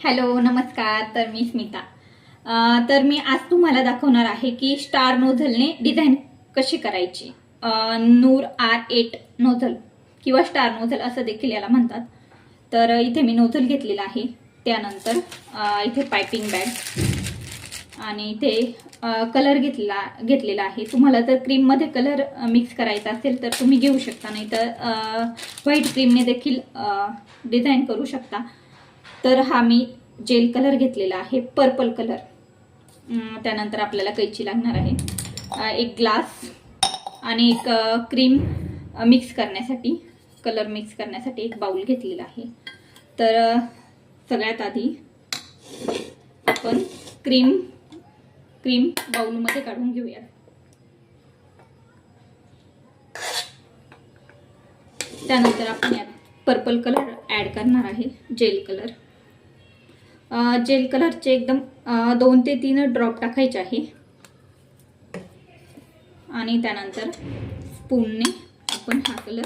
Hello नमस्कार. तर मी स्मिता. तर मी आज तुम्हाला दाखवणार आहे की स्टार नोझलने डिझाईन कशी करायची. नूर R8 नोझल किंवा स्टार नोझल असं देखील याला म्हणतात. तर इथे मी नोझल घेतलेला आहे. त्यानंतर इथे पायपिंग बॅग आणि इथे कलर घेतलेला आहे. तुम्हाला जर क्रीममध्ये कलर मिक्स करायचा असेल तर तुम्ही घेऊ शकता, नाही तर व्हाईट क्रीमने देखील डिझाईन करू शकता. तर हा मी जेल कलर घेतलेला आहे, पर्पल कलर. त्यानंतर आपल्याला कैची लागणार आहे, एक ग्लास आणि एक क्रीम मिक्स करण्यासाठी, कलर मिक्स करण्यासाठी एक बाउल घेतलेला आहे. तर सगळ्यात आधी आपण क्रीम बाउलमध्ये काढून घेऊया. त्यानंतर आपण यात पर्पल कलर ॲड करणार आहे, जेल कलर. जेल कलरचे एकदम 2 ते 3 ड्रॉप टाकायचे आहे आणि त्यानंतर स्पूनने आपण हा कलर